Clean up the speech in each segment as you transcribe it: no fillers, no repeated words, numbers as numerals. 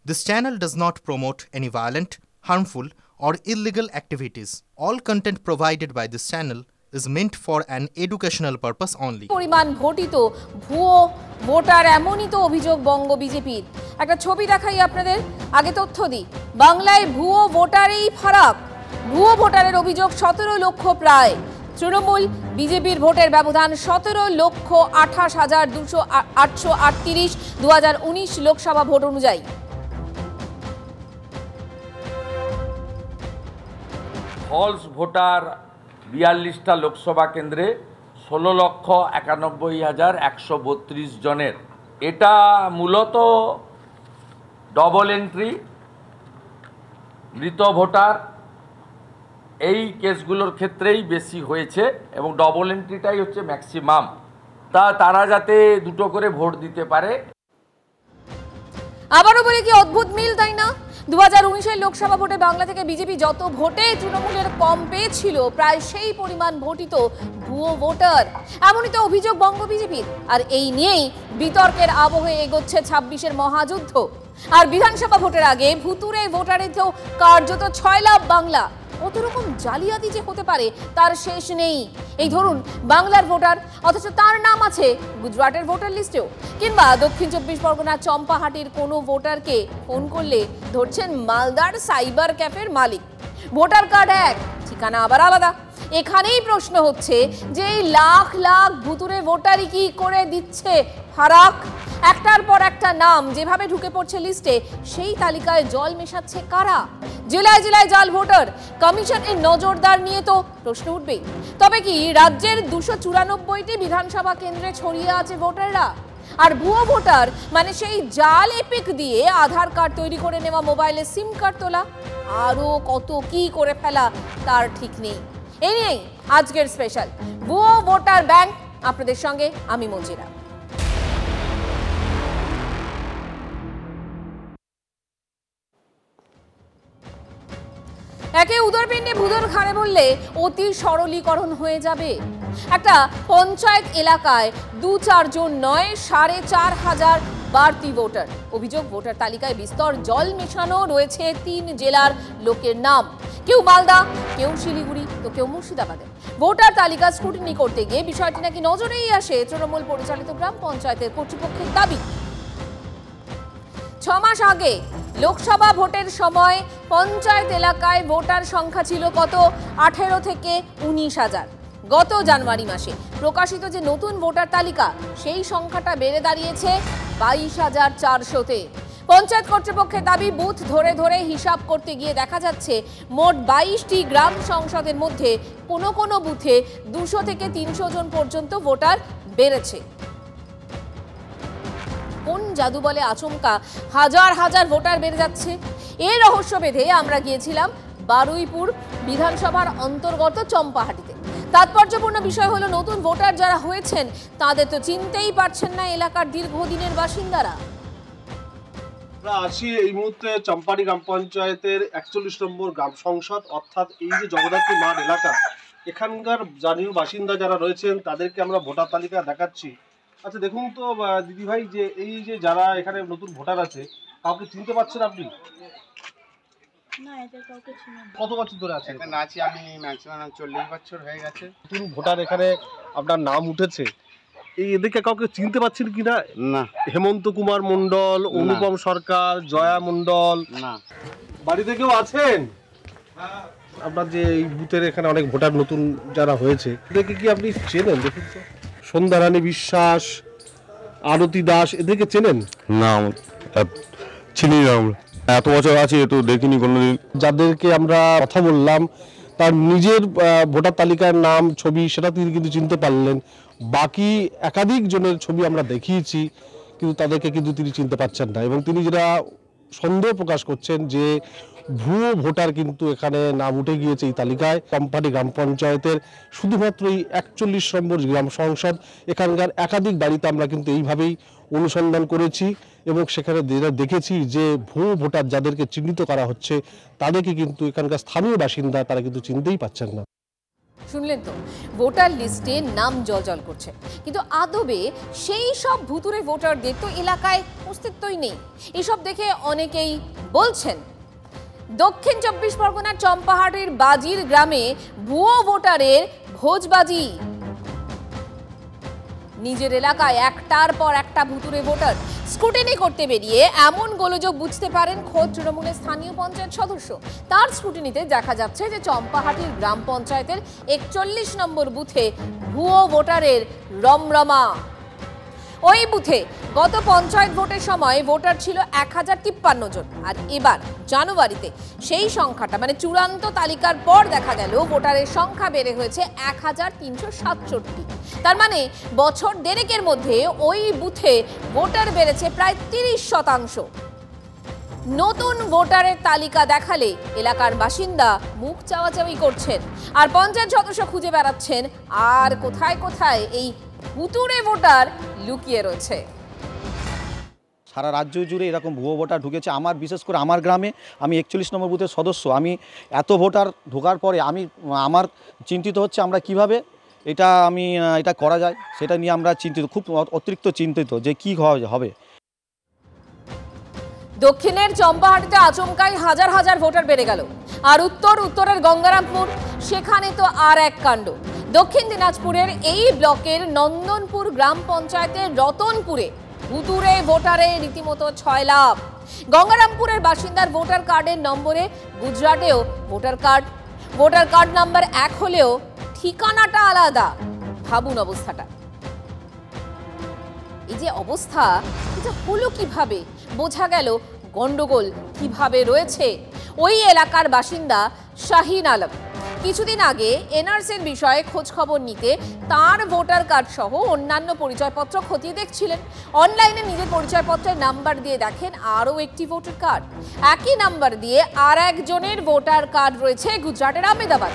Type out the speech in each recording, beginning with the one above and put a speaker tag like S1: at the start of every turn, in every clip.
S1: This channel does not promote any violent, harmful, or illegal activities. All content provided by this channel is meant for an educational purpose only.
S2: পরিমাণ ভোটিত ভুয়ো voter এমনই তো অভিযোগ বঙ্গ বিজেপির। একটা ছবি দেখাই আপনাদের, আগে তথ্য দিই। বাংলায় ভুয়ো ভোটারেই ফারাক। ভুয়ো ভোটারের অভিযোগ 17 লক্ষ প্রায়। তৃণমূল বিজেপির ভোটের ব্যবধান 17,28,838 2019 লোকসভা ভোট অনুযায়ী।
S3: ফলস ভোটার 42টা লোকসভা কেন্দ্রে 16,91,132 জনের। এটা মূলত ডবল এন্ট্রি, মৃত ভোটার এই কেসগুলোর ক্ষেত্রেই বেশি হয়েছে এবং ডবল এন্ট্রিটাই হচ্ছে ম্যাক্সিমাম। তারা যাতে দুটো করে ভোট দিতে পারে।
S2: আবারও বলে কি অদ্ভুত মিল, তাই না? 2019 লোকসভা ভোটে বাংলা থেকে বিজেপি যত ভোটে তৃণমূলের কম পেয়েছিল, প্রায় সেই পরিমাণ ভোটিত ভুয়ো ভোটার। এমনই তো অভিযোগ বঙ্গ বিজেপির। আর এই নিয়েই বিতর্কের আবহে এগোচ্ছে 26-এর মহাযুদ্ধ। আর বিধানসভা ভোটের আগে ভুতুরে ভোটারেতেও কার্যত 6 লাভ বাংলা। কত রকম জালিয়াতি যে হতে পারে তার শেষ নেই। এই ধরুন বাংলার ভোটার, অথচ তার নাম আছে গুজরাটের ভোটার লিস্টেও। কিংবা দক্ষিণ 24 পরগনার চম্পাহাটির কোনো ভোটারকে ফোন করলে ধরছেন মালদার সাইবার ক্যাফের মালিক। ভোটার কার্ড এক, ঠিকানা আবার আলাদা। এখানেই প্রশ্ন হচ্ছে যে এই লাখ লাখ ভুতুরে ভোটারই কি করে দিচ্ছে ফারাক? একটার পর একটা নাম যেভাবে ঢুকে পড়ছে লিস্টে, সেই তালিকায় জল মেশাচ্ছে কারা? জেলায় জেলায় জাল ভোটার, কমিশন এর নজরদার নিয়ে তো প্রশ্ন উঠবেই। তবে কি রাজ্যের 294টি বিধানসভা কেন্দ্রে ছড়িয়ে আছে ভোটাররা? আর ভুয়ো ভোটার মানে সেই জাল এপিক দিয়ে আধার কার্ড তৈরি করে নেওয়া, মোবাইলে সিম কার্ড তোলা, আরও কত কি করে ফেলা তার ঠিক নেই। এই নিয়েই আজকের স্পেশাল ভুয়ো ভোটার ব্যাংক। আপনাদের সঙ্গে আমি মঞ্জিরা। একে উদরপিণ্ডে ভুদর ঘাড়ে বললে অতি সরলীকরণ হয়ে যাবে। একটা পঞ্চায়েত এলাকায় 2-4 জন নয়, 4,500 বাড়তি ভোটার। অভিযোগ ভোটার তালিকায় বিস্তর জল মেশানো রয়েছে 3 জেলার লোকের নাম। কেউ মালদা, কেউ শিলিগুড়ি, তো কেউ মুর্শিদাবাদে। ভোটার তালিকা স্ক্রুটিনি করতে গিয়ে বিষয়টি নাকি নজরেই আসে তৃণমূল পরিচালিত গ্রাম পঞ্চায়েতের কর্তৃপক্ষের দাবি। 6 মাস আগে লোকসভা ভোটের সময় পঞ্চায়েত এলাকায় ভোটার সংখ্যা ছিল কত? 18 থেকে 19,000। গত জানুয়ারি মাসে প্রকাশিত যে নতুন ভোটার তালিকা, সেই সংখ্যাটা বেড়ে দাঁড়িয়েছে 22,400-তে। পঞ্চায়েত কর্তৃপক্ষের দাবি, বুথ ধরে ধরে হিসাব করতে গিয়ে দেখা যাচ্ছে মোট 22টি গ্রাম সংসদের মধ্যে কোনো কোনো বুথে 200 থেকে 300 জন পর্যন্ত ভোটার বেড়েছে। কোন জাদু বলে আচমকা হাজার হাজার ভোটার বেড়ে যাচ্ছে? এই রহস্য বেঁধে আমরা গিয়েছিলাম বারুইপুর বিধানসভার অন্তর্গত চম্পাহাটিতে। তাৎপর্যপূর্ণ বিষয় হলো, নতুন ভোটার যারা হয়েছেন তাদের তো চিনতেই পারছেন না এলাকার দীর্ঘদিনের বাসিন্দারা।
S4: আমরা আছি এই মুহূর্তে চম্পাহাটি গ্রাম পঞ্চায়েতের 41 নম্বর গ্রাম সংসদ, অর্থাৎ এই যে জগদ্ধাত্রী মাঠ এলাকা, এখানকার স্থানীয় বাসিন্দা যারা রয়েছেন তাদেরকে আমরা ভোটার তালিকা দেখাচ্ছি। আচ্ছা দেখুন তো দিদি ভাই, যে এই যে যারা এখানে নতুন ভোটার আছে, কাউকে চিনতে পারছেন আপনি?
S5: না, এদের কাউকে চিনি না।
S4: কত বছর ধরে আছেন
S5: এখানে আছি আমি? ম্যাক্সিমাম 40 বছর হয়ে গেছে।
S4: নতুন ভোটার এখানে আপনার নাম উঠেছে, এই এদেরকে কাউকে চিনতে পারছেন কিনা?
S5: না।
S4: হেমন্ত কুমার মন্ডল, অনুপম সরকার, জয়া মন্ডল,
S5: না।
S4: বাড়িতে কেউ আছেন? আপনার যে এই বুথের এখানে অনেক ভোটার নতুন যারা হয়েছে, এদেরকে কি আপনি চেনেন? দেখুন তো, সন্ধ্যারানী বিশ্বাস, আরতি দাস, এদেরকে চেনেন?
S6: না, চিনি না। আমরা এত বছর আছি তো দেখিনি কোনোদিন।
S4: যাদেরকে আমরা কথা বললাম তার নিজের ভোটার তালিকার নাম, ছবি, সেটা তিনি কিন্তু চিনতে পারলেন। বাকি একাধিক জনের ছবি আমরা দেখিয়েছি, কিন্তু তাদেরকে কিন্তু তিনি চিনতে পারছেন না। এবং তিনি যেটা সন্দেহ প্রকাশ করছেন যে ভুয়ো ভোটার কিন্তু এখানে নাম উঠে গিয়েছে এই তালিকায়। চম্পাহাটি গ্রাম পঞ্চায়েতের শুধুমাত্র এই 41 নম্বর গ্রাম সংসদ, এখানকার একাধিক বাড়িতে আমরা কিন্তু এইভাবেই অনুসন্ধান করেছি এবং সেখানে দেখেছি যে ভুয়ো ভোটার যাদেরকে চিহ্নিত করা হচ্ছে তাদেরকে কিন্তু এখানকার স্থানীয় বাসিন্দা তারা কিন্তু চিনতেই পাচ্ছেন না।
S2: শুনলেন তো, ভোটার লিস্টে নাম জলজল করছে, কিন্তু আদবে সেই সব ভুতুরে ভোটারদের তো এলাকায় অস্তিত্বই নেই। এসব দেখে অনেকেই বলছেন দক্ষিণ 24 পরগনার চম্পাহাটির বাজির গ্রামে ভুয়ো ভোটারের ভোজবাজি। নিজের এলাকায় একটার পর একটা ভুতুরে ভোটার স্ক্রুটিনি করতে বেরিয়ে এমন গোলযোগ বুঝতে পারেন খোদ তৃণমূলের স্থানীয় পঞ্চায়েত সদস্য। তার স্ক্রুটিনিতে দেখা যাচ্ছে যে চম্পাহাটির গ্রাম পঞ্চায়েতের 41 নম্বর বুথে ভুয়ো ভোটারের রমরমা। ওই বুথে গত পঞ্চায়েত ভোটের সময় ভোটার ছিল 1053 জন, আর এবার জানুয়ারিতে সেই সংখ্যাটা মানে চূড়ান্ত তালিকার পর দেখা গেল ভোটারের সংখ্যা বেড়ে হয়েছে 1367। তার মানে বছর দেড়েকের মধ্যে ওই বুথে ভোটার বেড়েছে প্রায় 30%। নতুন ভোটারের তালিকা দেখালে এলাকার বাসিন্দা মুখ চাওয়াচাওয়ি করছেন, আর পঞ্চায়েত সদস্য খুঁজে বেড়াচ্ছেন আর কোথায় কোথায় এই ভুতুরে ভোটার লুকিয়ে রয়েছে।
S7: সারা রাজ্য জুড়ে এরকম ভুয়ো ভোটার ঢুকেছে। আমার বিশেষ করে আমার গ্রামে, আমি 41 নম্বর বুথের সদস্য, আমি এত ভোটার ঢোকার পরে আমার চিন্তিত হচ্ছে আমরা কিভাবে এটা করা যায়, সেটা নিয়ে আমরা চিন্তিত, খুব অতিরিক্ত চিন্তিত যে কি হবে।
S2: দক্ষিণের চম্পাহাটিতে আচমকাই হাজার হাজার ভোটার বেড়ে গেল, আর উত্তরের গঙ্গারামপুর, সেখানে তো আর এক কাণ্ড। দক্ষিণ দিনাজপুরের এই ব্লকের নন্দনপুর গ্রাম পঞ্চায়েতের রতনপুরে ভুতুরে ভোটারে রীতিমতো 6 লাভ। গঙ্গারামপুরের বাসিন্দার ভোটার কার্ডের নম্বরে গুজরাটেও ভোটার কার্ড নাম্বার 1 হলেও ঠিকানাটা আলাদা। ভাবুন অবস্থাটা। এই যে অবস্থা, এটা হলো কিভাবে? বোঝা গেল গন্ডগোল কিভাবে রয়েছে। ওই এলাকার বাসিন্দা শাহিন আলম কিছুদিন আগে এনআরসির বিষয়ে খোঁজ খবর নিতে তার ভোটার কার্ড সহ অন্যান্য পরিচয়পত্র খতিয়ে দেখছিলেন। অনলাইনে নিজের পরিচয়পত্রের নাম্বার দিয়ে দেখেন আরও একটি ভোটার কার্ড। একই নাম্বার দিয়ে আর একজনের ভোটার কার্ড রয়েছে গুজরাটের আহমেদাবাদ।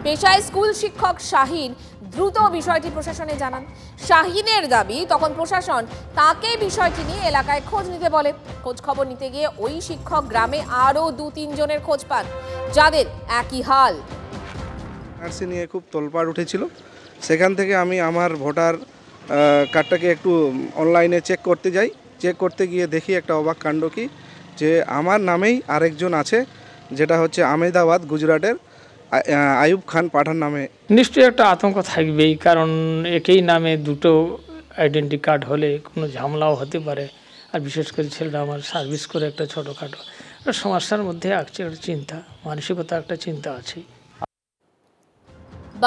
S2: পেশায় স্কুল শিক্ষক শাহিন দ্রুত বিষয়টি প্রশাসনে জানান। শাহিনের দাবি, তখন প্রশাসন তাকে বিষয়টি নিয়ে এলাকায় খোঁজ নিতে বলে। খোঁজ খবর নিতে গিয়ে ওই শিক্ষক গ্রামে আরও 2-3 জনের খোঁজ পান, যাদের একই হাল।
S8: এনআরসি নিয়ে খুব তোলপাড় উঠেছিল, সেখান থেকে আমি আমার ভোটার কার্ডটাকে একটু অনলাইনে চেক করতে যাই। চেক করতে গিয়ে দেখি একটা অবাক কাণ্ড কি, যে আমার নামেই আরেকজন আছে, যেটা হচ্ছে আহমেদাবাদ গুজরাটের আয়ুব খান পাঠান নামে।
S9: নিশ্চয়ই একটা আতঙ্ক থাকবেই, কারণ একই নামে দুটো আইডেন্টি কার্ড হলে কোনো ঝামেলাও হতে পারে। আর বিশেষ করে ছেলেটা আমার সার্ভিস করে একটা ছোটোখাটো সমস্যার মধ্যে আছে, একটা চিন্তা, মানসিকতা একটা চিন্তা আছে।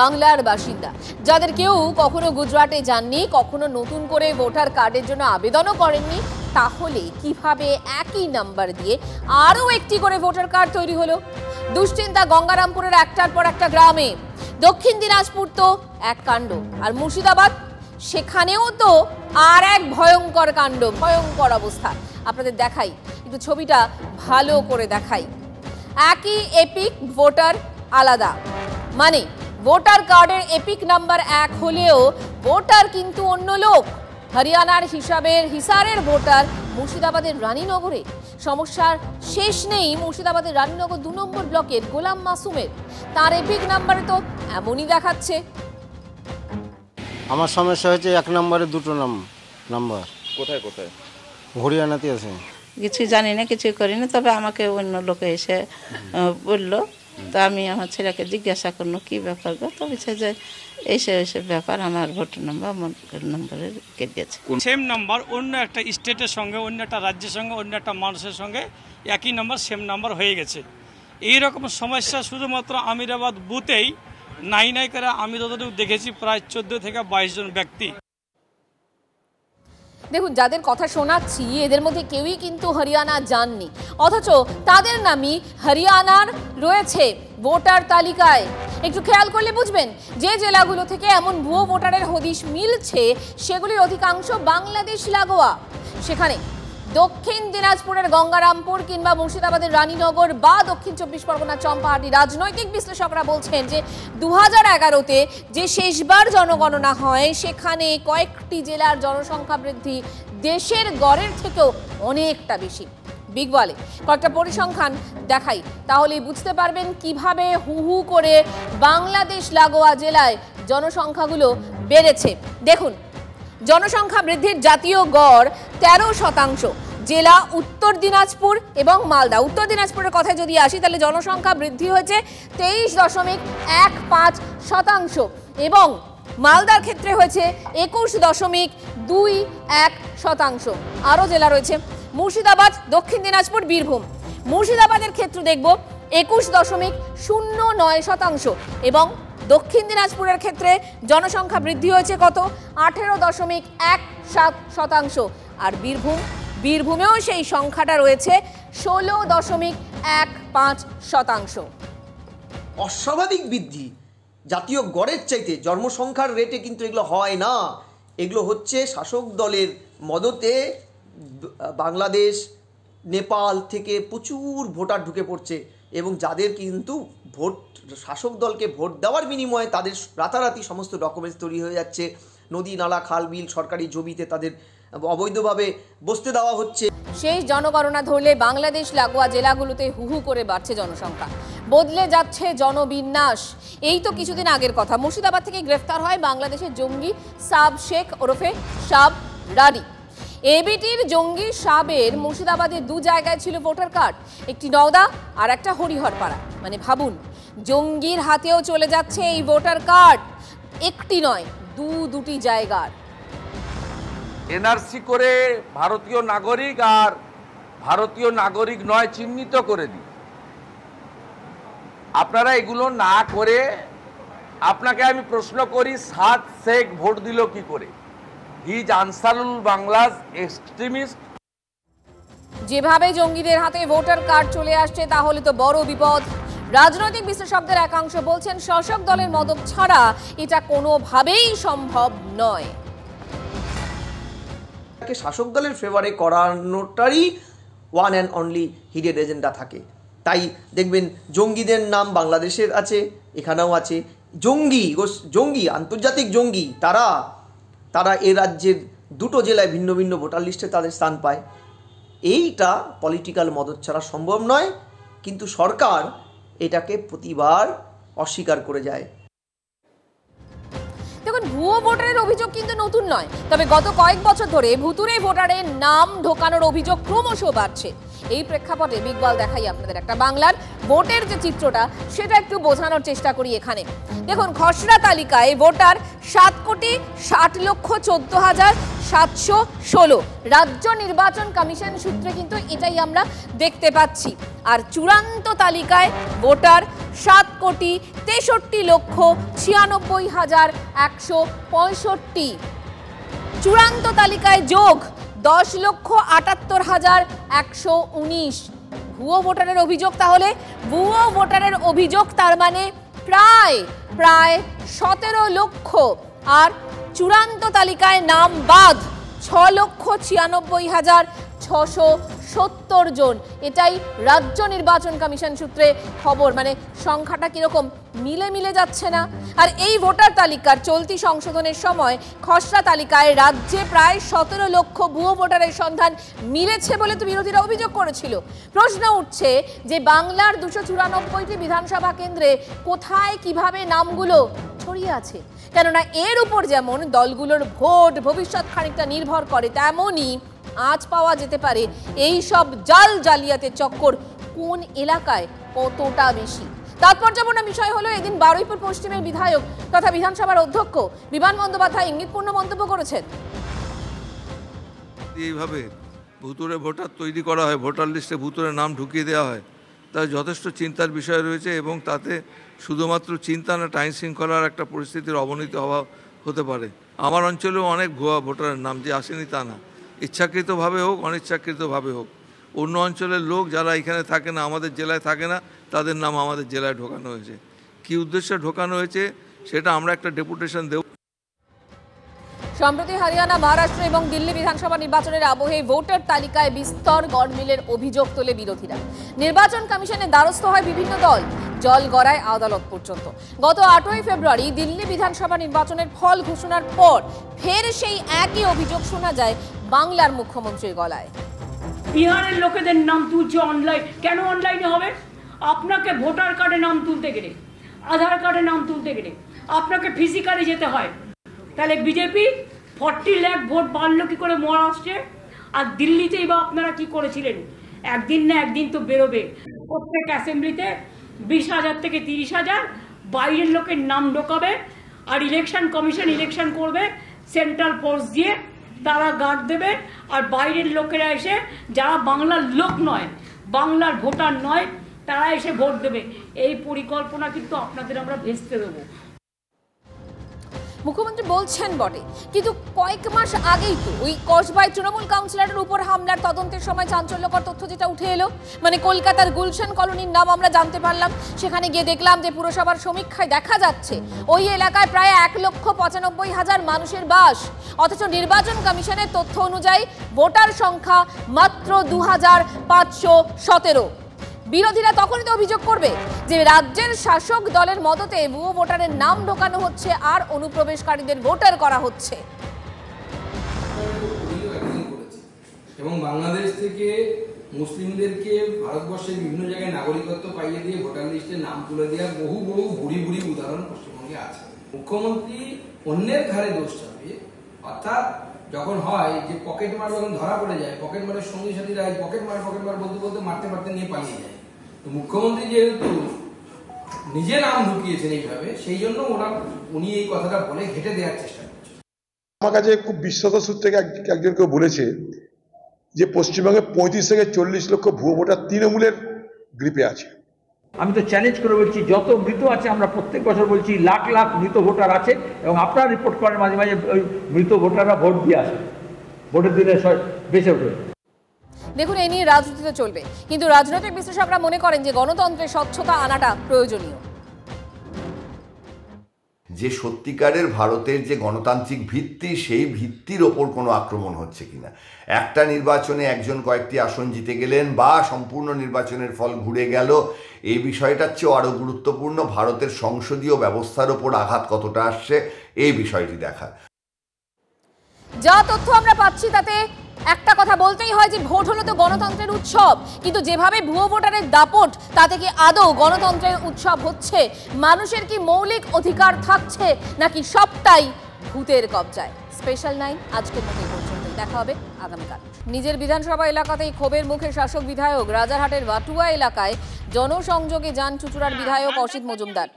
S2: বাংলার বাসিন্দা যাদের কেউ কখনো গুজরাটে যাননি, কখনো নতুন করে ভোটার কার্ডের জন্য আবেদনও করেননি, তাহলে কিভাবে একই নাম্বার দিয়ে আরও একটি করে ভোটার কার্ড তৈরি হলো? দুশ্চিন্তা গঙ্গারামপুরের একটার পর একটা গ্রামে। দক্ষিণ দিনাজপুর তো এক কাণ্ড, আর মুর্শিদাবাদ, সেখানেও তো আর এক ভয়ঙ্কর কাণ্ড, ভয়ঙ্কর অবস্থা। আপনাদের দেখাই, একটু ছবিটা ভালো করে দেখাই। একই এপিক, ভোটার আলাদা, মানে ভোটার কার্ডের এপিক নাম্বার 1 হলেও ভোটার কিন্তু অন্য লোক। হরিয়ানার হিসারের ভোটার মুর্শিদাবাদের রানীনগরে। সমস্যার শেষ নেই মুর্শিদাবাদের রানীনগর 2 নম্বর ব্লকের গোলাম মাসুমের। তার এপিক নাম্বারে তো এমনই দেখাচ্ছে।
S10: আমার সমস্যা হয়েছে 1 নম্বরে 2টো নাম্বার।
S6: কোথায় কোথায়?
S10: হরিয়ানাতে আছে।
S11: কিছু জানি না, কিছু করি না, তবে আমাকে অন্য লোকে এসে বললো, তো আমি আমার ছেলেকে জিজ্ঞাসা করলো কী ব্যাপার গো, তো বলছে যে এইসব ব্যাপার, আমার ভোটার নাম্বার আমার নম্বরে কেটে গেছে।
S12: সেম নাম্বার অন্য একটা স্টেটের সঙ্গে, অন্য একটা রাজ্যের সঙ্গে, অন্য একটা মানুষের সঙ্গে একই নাম্বার, সেম নাম্বার হয়ে গেছে। এইরকম সমস্যা শুধুমাত্র আমিরাবাদ বুথেই নাই করে আমি যতটুকু দেখেছি প্রায় 14 থেকে 22 জন ব্যক্তি।
S2: দেখুন, যাদের কথা শোনাচ্ছি এদের মধ্যে কেউই কিন্তু হরিয়ানা যাননি, অথচ তাদের নামই হরিয়ানার রয়েছে ভোটার তালিকায়। একটু খেয়াল করলে বুঝবেন, যে জেলাগুলো থেকে এমন ভুয়ো ভোটারের হদিশ মিলছে সেগুলির অধিকাংশ বাংলাদেশ লাগোয়া। সেখানে দক্ষিণ দিনাজপুরের গঙ্গারামপুর কিংবা মুর্শিদাবাদের রানীনগর বা দক্ষিণ 24 পরগনার চম্পাহাটি, রাজনৈতিক বিশ্লেষকরা বলছেন যে 2011-তে যে শেষবার জনগণনা হয় সেখানে কয়েকটি জেলার জনসংখ্যা বৃদ্ধি দেশের গড়ের থেকেও অনেকটা বেশি। বিগ ওয়ালে। কয়েকটা পরিসংখ্যান দেখাই, তাহলেই বুঝতে পারবেন কিভাবে হু হু করে বাংলাদেশ লাগোয়া জেলায় জনসংখ্যাগুলো বেড়েছে। দেখুন, জনসংখ্যা বৃদ্ধির জাতীয় গড় 13%। জেলা উত্তর দিনাজপুর এবং মালদা। উত্তর দিনাজপুরের কথায় যদি আসি, তাহলে জনসংখ্যা বৃদ্ধি হয়েছে 23.15% এবং মালদার ক্ষেত্রে হয়েছে 21.21%। আরও জেলা রয়েছে মুর্শিদাবাদ, দক্ষিণ দিনাজপুর, বীরভূম। মুর্শিদাবাদের ক্ষেত্রে দেখব 21.09% এবং দক্ষিণ দিনাজপুরের ক্ষেত্রে জনসংখ্যা বৃদ্ধি হয়েছে কত? 18.17%। আর বীরভূমেও সেই সংখ্যাটা রয়েছে 16.15%।
S13: অস্বাভাবিক বৃদ্ধি জাতীয় গড়ের চাইতে জন্মসংখ্যার রেটে কিন্তু এগুলো হয় না। এগুলো হচ্ছে শাসক দলের মদতে বাংলাদেশ, নেপাল থেকে প্রচুর ভোটার ঢুকে পড়ছে এবং যাদের কিন্তু শাসক দলকে ভোট দেওয়ার বিনিময়ে তাদের রাতারাতি সমস্ত ডকুমেন্টস তৈরি হয়ে যাচ্ছে। নদী, নালা, খাল, বিল, সরকারি জমিতে তাদের অবৈধভাবে বসতে দেওয়া হচ্ছে।
S2: শেষ জনগণনা ধরলে বাংলাদেশ লাগোয়া জেলাগুলোতে হুহু করে বাড়ছে জনসংখ্যা, বদলে যাচ্ছে জনবিন্যাস। এই তো কিছুদিন আগের কথা, মুর্শিদাবাদ থেকে গ্রেফতার হয় বাংলাদেশের জঙ্গি সাব শেখ ওরফে সাব রাডি। এবিটির জঙ্গি সাবের মুর্শিদাবাদের দু জায়গায় ছিল ভোটার কার্ড, একটি নওদা আর একটা হরিহরপাড়া। মানে ভাবুন, জঙ্গির হাতেও চলে যাচ্ছে এই ভোটার কার্ড, একটি নয় দুটি জায়গার।
S3: এনআরসি করে ভারতীয় নাগরিক আর ভারতীয় নাগরিক নয় চিহ্নিত করে দিই। আপনারা এগুলো না করে, আপনাকে আমি প্রশ্ন করি, সাদ শেখ ভোট দিল কি করে? হি ইজ আনসারুল বাংলাস এক্সট্রিমিস্ট।
S2: যেভাবে জঙ্গিদের হাতে ভোটার কার্ড চলে আসছে তাহলে তো বড় বিপদ। রাজনৈতিক বিশ্লেষকদের একাংশ বলছেন শাসক দলের মদত ছাড়া এটা কোনোভাবেই সম্ভব নয়।
S13: শাসক দলের ফেভারে করানোটারই one and only hidden agenda থাকে। তাই দেখবেন জঙ্গিদের নাম বাংলাদেশের আছে, এখানেও আছে। জঙ্গি আন্তর্জাতিক জঙ্গি তারা এ রাজ্যের দুটো জেলায় ভিন্ন ভিন্ন ভোটার লিস্টে তাদের স্থান পায়। এইটা পলিটিক্যাল মদত ছাড়া সম্ভব নয়, কিন্তু সরকার এটাকে প্রতিবার অস্বীকার করে যায়।
S2: দেখুন, ভুয়ো ভোটারের অভিযোগ কিন্তু নতুন নয়, তবে গত কয়েক বছর ধরে ভুতুড়ে ভোটারের নাম ঢোকানোর অভিযোগ ক্রমশ বাড়ছে। এই প্রেক্ষাপটে বিগ ওয়াল দেখাই আপনাদের একটা বাংলার ভোটের যে চিত্রটা সেটা একটু বোঝানোর চেষ্টা করি এখানে। দেখুন, খসড়া তালিকায় ভোটার 7,14,716। রাজ্য নির্বাচন কমিশন সূত্রে কিন্তু এটাই আমরা দেখতে পাচ্ছি। আর চূড়ান্ত তালিকায় ভোটার 7,63,96,165। চূড়ান্ত তালিকায় যোগ 10,78,119। ভুয়ো ভোটারের অভিযোগ, তাহলে ভুয়ো ভোটারের অভিযোগ তার মানে প্রায় 17 লক্ষ। আর চূড়ান্ত তালিকায় নাম বাদ 6,96,670 জন। এটাই রাজ্য নির্বাচন কমিশন সূত্রে খবর। মানে সংখ্যাটা কিরকম মিলে যাচ্ছে না। আর এই ভোটার তালিকার চলতি সংশোধনের সময় খসড়া তালিকায় রাজ্যে প্রায় 17 লক্ষ ভুয়ো ভোটারের সন্ধান মিলেছে বলে তো বিরোধীরা অভিযোগ করেছিল। প্রশ্ন উঠছে যে বাংলার 294টি বিধানসভা কেন্দ্রে কোথায় কিভাবে নামগুলো ছড়িয়ে আছে। কেননা এর উপর যেমন দলগুলোর ভোট ভবিষ্যৎ খানিকটা নির্ভর করে, তেমনই আজ পাওয়া যেতে পারে এই সব জালিয়াতের চক্কর কোন এলাকায় কতটা বেশি। তাৎপর্যপূর্ণ বিষয় হলো, এদিন বারুইপুর পশ্চিমের বিধায়ক তথা বিধানসভার অধ্যক্ষ বিমান বন্দ্যোপাধ্যায় ইঙ্গিতপূর্ণ মন্তব্য করেছেন।
S14: এইভাবে ভুতুড়ে ভোটার তৈরি করা হয়, ভোটার লিস্টে ভুতুড়ে নাম ঢুকিয়ে দেওয়া হয়, তা যথেষ্ট চিন্তার বিষয় রয়েছে এবং তাতে শুধুমাত্র চিন্তা না, আইন শৃঙ্খলার একটা পরিস্থিতির অবনতি হতে পারে। আমার অঞ্চলেও অনেক ভুয়া ভোটারের নাম যে আসেনি তা না, ইচ্ছাকৃতভাবে হোক অনিচ্ছাকৃতভাবে হোক, অন্য অঞ্চলের লোক যারা এখানে থাকে না, আমাদের জেলায় থাকে না, তাদের নাম আমাদের জেলায় ঢোকানো হয়েছে। কী উদ্দেশ্যে ঢোকানো হয়েছে সেটা আমরা একটা ডেপুটেশন দেব।
S2: সম্প্রতি হরিয়ানা, মহারাষ্ট্র এবং দিল্লি বিধানসভা নির্বাচনের আবহে ভোটার তালিকায় বিস্তর গড়মিলের অভিযোগ তোলে বিরোধীরা। নির্বাচন কমিশনের দ্বারস্থ হয় বিভিন্ন দল, জল গড়ায় আদালত পর্যন্ত। গত 8ই ফেব্রুয়ারি দিল্লি বিধানসভা নির্বাচনের ফল ঘোষণার পর ফের সেই একই অভিযোগ শোনা যায় বাংলার মুখ্যমন্ত্রীর গলায়।
S15: বিহারের লোকেদের নাম তুলছে অনলাইন। কেন অনলাইনে হবে? আপনাকে ভোটার কার্ডে নাম তুলতে গেলে, আধার কার্ডে নাম তুলতে গেলে আপনাকে ফিজিক্যালি যেতে হয়। তাহলে বিজেপি 40 লাখ ভোট বাড়লো কি করে মহারাষ্ট্রে? আর দিল্লিতেই বা আপনারা কি করেছিলেন? একদিন না একদিন তো বেরোবে। প্রত্যেক অ্যাসেম্বলিতে 20,000 থেকে 30,000 বাইরের লোকের নাম ঢোকাবে, আর ইলেকশন কমিশন ইলেকশন করবে সেন্ট্রাল ফোর্স দিয়ে, তারা গার্ড দেবে, আর বাইরের লোকেরা এসে যারা বাংলার লোক নয়, বাংলার ভোটার নয়, তারা এসে ভোট দেবে। এই পরিকল্পনা কিন্তু আপনাদের আমরা ভেস্তে দেবো।
S2: মুখ্যমন্ত্রী বলছেন বটে, কিন্তু কয়েক মাস আগেই তো ওই কসবায় তৃণমূল কাউন্সিলরের উপর হামলার তদন্তের সময় চাঞ্চল্যকর তথ্য যেটা উঠে এলো, মানে কলকাতার গুলশান কলোনির নাম আমরা জানতে পারলাম। সেখানে গিয়ে দেখলাম যে পুরসভার সমীক্ষায় দেখা যাচ্ছে ওই এলাকায় প্রায় 1,95,000 মানুষের বাস, অথচ নির্বাচন কমিশনের তথ্য অনুযায়ী ভোটার সংখ্যা মাত্র 2,517। বিরোধীরা তখনই তো অভিযোগ করবে যে রাজ্যের শাসক দলের মদতে ভুয়ো ভোটারের নাম ঢোকানো হচ্ছে আর অনুপ্রবেশকারীদের ভোটার করা হচ্ছে।
S16: এবং বাংলাদেশ থেকে মুসলিমদেরকে ভারতবর্ষের বিভিন্ন জায়গায় নাগরিকত্ব পাইয়ে দিয়ে ভোটার লিস্টে নাম তুলে দেওয়ার বহু ভুরি ভুরি উদাহরণ পশ্চিমবঙ্গে আছে। মুখ্যমন্ত্রী অন্যের ঘাড়ে দোষ চাপে, অর্থাৎ যখন হয় যে পকেট মার যখন ধরা পড়ে যায়, পকেট মারের সঙ্গী সাথীরা পকেট মার বলতে বলতে মারতে মারতে নিয়ে পালিয়ে যায়। তো মুখ্যমন্ত্রী যেহেতু নিজে নাম ঢুকিয়েছেন এইভাবে, সেই জন্য উনি এই কথাটা বলে ঘেঁটে দেওয়ার চেষ্টা করছেন।
S17: আমার কাছে খুব বিশ্বস্ত সূত্রে একজন কেউ বলেছে যে পশ্চিমবঙ্গে 35 থেকে 40 লক্ষ ভুয়ো ভোটার তৃণমূলের গ্রিপে আছে।
S18: আমি তো চ্যালেঞ্জ করে বলছি, যত মৃত আছে, আমরা প্রত্যেক বছর বলছি লাখ লাখ মৃত ভোটার আছে, এবং আপনারা রিপোর্ট করেন মাঝে মাঝে ওই মৃত ভোটাররা ভোট দিয়ে আসে, ভোটের দিনে বেঁচে ওঠে।
S2: দেখুন, এই নিয়ে রাজনীতিতে চলবে, কিন্তু রাজনৈতিক বিশ্লেষকরা মনে করেন যে গণতন্ত্রে স্বচ্ছতা আনাটা প্রয়োজনীয়।
S19: যে সত্যিকারের ভারতের যে গণতান্ত্রিক ভিত্তি, সেই ভিত্তির ওপর কোনো আক্রমণ হচ্ছে কিনা। একটা নির্বাচনে একজন কয়েকটি আসন জিতে গেলেন বা সম্পূর্ণ নির্বাচনের ফল ঘুরে গেল, এই বিষয়টার চেয়েও আরও গুরুত্বপূর্ণ ভারতের সংসদীয় ব্যবস্থার ওপর আঘাত কতটা আসছে এই বিষয়টি দেখা।
S2: যা তথ্য আমরা পাচ্ছি তাতে একটা কথা বলতেই হয় যে ভোট হলো তো গণতন্ত্রের উৎসব, কিন্তু যেভাবে ভুয়ো ভোটারের দাপট, তাতে কি আদৌ গণতন্ত্রের উৎসব হচ্ছে? মানুষের কি মৌলিক অধিকার থাকছে, নাকি সবটাই ভূতের কবজায়? স্পেশাল 9 আজকের মতো পর্যন্তই, দেখা হবে আগামীকাল। নিজের বিধানসভা এলাকাতেই ক্ষোভের মুখে শাসক বিধায়ক। রাজারহাটের বাটুয়া এলাকায় জনসংযোগে যান চুঁচুড়ার বিধায়ক অসিত মজুমদার।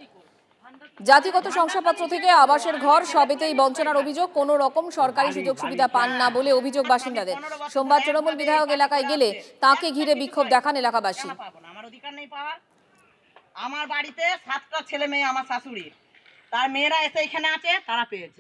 S2: জাতিগত শংসাপত্র থেকে আবাসের ঘর সবেতেই বঞ্চনার অভিযোগ, কোনো রকম সরকারি সুযোগ সুবিধা পান না বলে অভিযোগ বাসিন্দাদের। সোমবার তৃণমূল বিধায়ক এলাকায় গেলে তাকে ঘিরে বিক্ষোভ দেখান এলাকাবাসী।
S20: আমার অধিকার নেই পাওয়ার। আমার বাড়িতে 7টা ছেলে মেয়ে, আমার শাশুড়ির, তার মেয়েরা এসে এখানে আছে, তারা পেয়েছে।